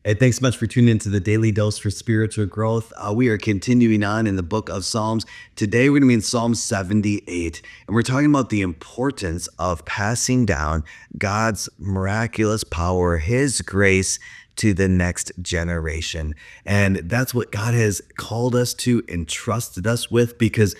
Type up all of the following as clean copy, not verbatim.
Hey, thanks so much for tuning into the Daily Dose for Spiritual Growth. We are continuing on in the book of Psalms. Today, we're going to be in Psalm 78, and we're talking about the importance of passing down God's miraculous power, His grace to the next generation. And that's what God has called us to and trusted us with, because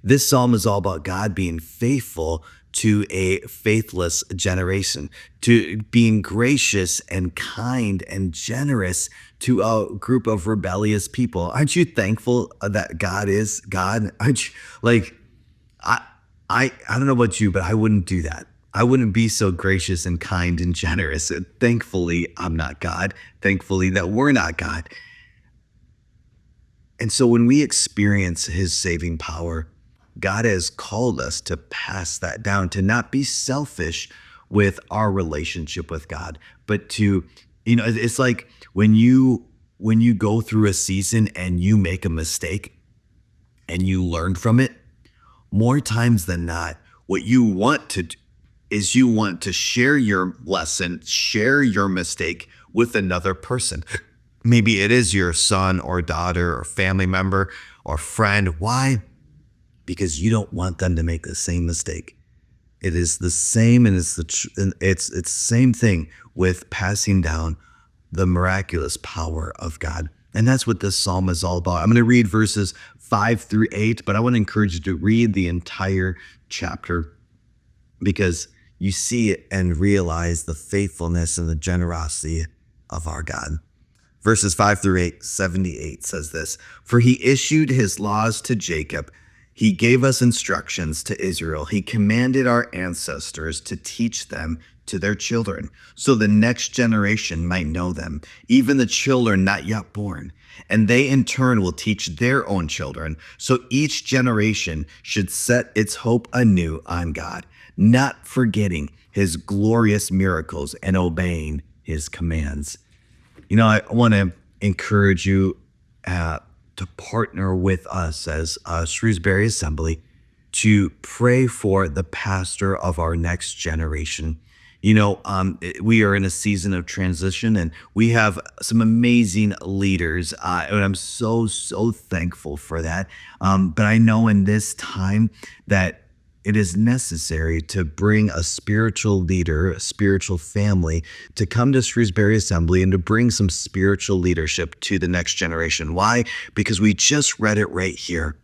this psalm is all about God being faithful to a faithless generation, to being gracious and kind and generous to a group of rebellious people. Aren't you thankful that God is God? Aren't you like I I don't know about you, but I wouldn't do that. I wouldn't be so gracious and kind and generous. And thankfully, I'm not God. Thankfully that we're not God. And so when we experience His saving power, God has called us to pass that down, to not be selfish with our relationship with God, but to, it's like when you go through a season and you make a mistake and you learn from it, more times than not, what you want to do is you want to share your lesson, share your mistake with another person. Maybe it is your son or daughter or family member or friend. Why? Because you don't want them to make the same mistake. It is the same, and it's the same thing with passing down the miraculous power of God. And that's what this psalm is all about. I'm going to read verses 5 through 8, but I want to encourage you to read the entire chapter, because you see it and realize the faithfulness and the generosity of our God. Verses 5 through 8, 78 says this: "For He issued His laws to Jacob. He gave us instructions to Israel. He commanded our ancestors to teach them to their children, so the next generation might know them, even the children not yet born. And they in turn will teach their own children, so each generation should set its hope anew on God, not forgetting His glorious miracles and obeying His commands." I want to encourage you to partner with us as Shrewsbury Assembly to pray for the pastor of our next generation. We are in a season of transition, and we have some amazing leaders, and I'm so thankful for that. But I know in this time that it is necessary to bring a spiritual leader, a spiritual family, to come to Shrewsbury Assembly and to bring some spiritual leadership to the next generation. Why? Because we just read it right here.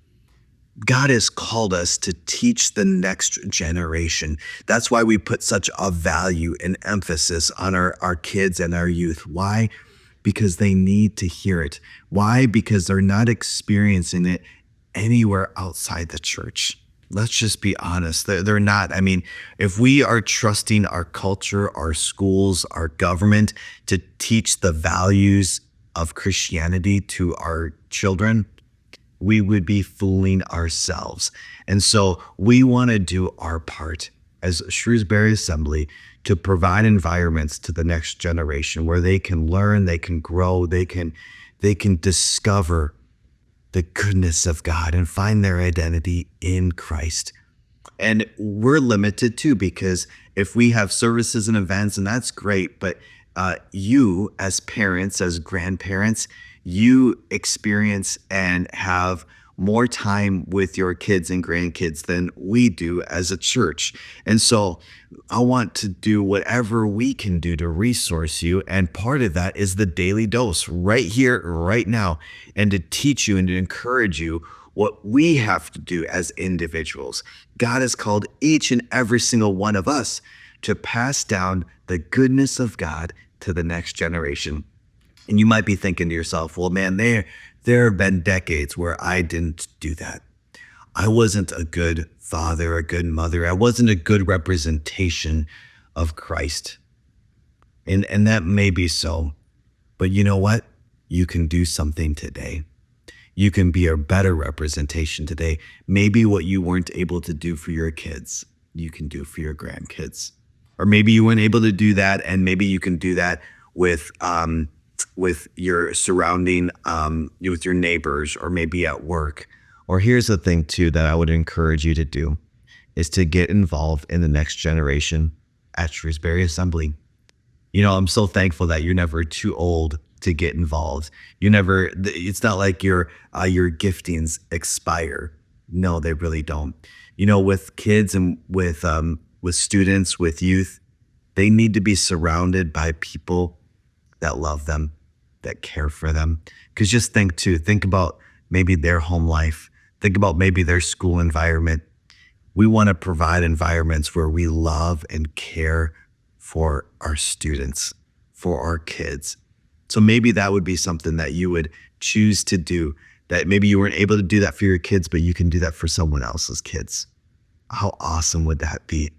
God has called us to teach the next generation. That's why we put such a value and emphasis on our kids and our youth. Why? Because they need to hear it. Why? Because they're not experiencing it anywhere outside the church. Let's just be honest. They're not. I mean, if we are trusting our culture, our schools, our government to teach the values of Christianity to our children, we would be fooling ourselves. And so we want to do our part as Shrewsbury Assembly to provide environments to the next generation where they can learn, they can grow, they can discover the goodness of God and find their identity in Christ. And we're limited too, because if we have services and events, and that's great, but you as parents, as grandparents, you experience and have more time with your kids and grandkids than we do as a church. And so I want to do whatever we can do to resource you. And part of that is the daily dose right here, right now, and to teach you and to encourage you what we have to do as individuals. God has called each and every single one of us to pass down the goodness of God to the next generation. And you might be thinking to yourself, well, man, there have been decades where I didn't do that. I wasn't a good father, a good mother. I wasn't a good representation of Christ. And that may be so. But you know what? You can do something today. You can be a better representation today. Maybe what you weren't able to do for your kids, you can do for your grandkids. Or maybe you weren't able to do that, and maybe you can do that with your surrounding, with your neighbors, or maybe at work. Or here's the thing too that I would encourage you to do, is to get involved in the next generation at Shrewsbury Assembly. I'm so thankful that you're never too old to get involved. It's not like your giftings expire. No, they really don't. With kids and with students, with youth, they need to be surrounded by people that love them, that care for them. Because just think about maybe their home life, think about maybe their school environment. We want to provide environments where we love and care for our students, for our kids. So maybe that would be something that you would choose to do, that maybe you weren't able to do that for your kids, but you can do that for someone else's kids. How awesome would that be?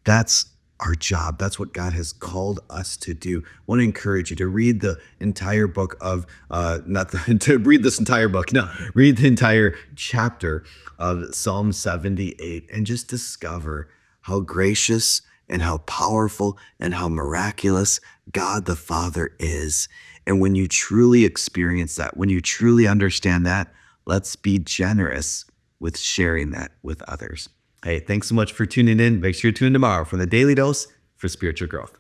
That's our job. That's what God has called us to do. I want to encourage you to read the entire book of, not the, to read this entire book, no, read the entire chapter of Psalm 78 and just discover how gracious and how powerful and how miraculous God the Father is. And when you truly experience that, when you truly understand that, let's be generous with sharing that with others. Hey, thanks so much for tuning in. Make sure you tune in tomorrow for the Daily Dose for Spiritual Growth.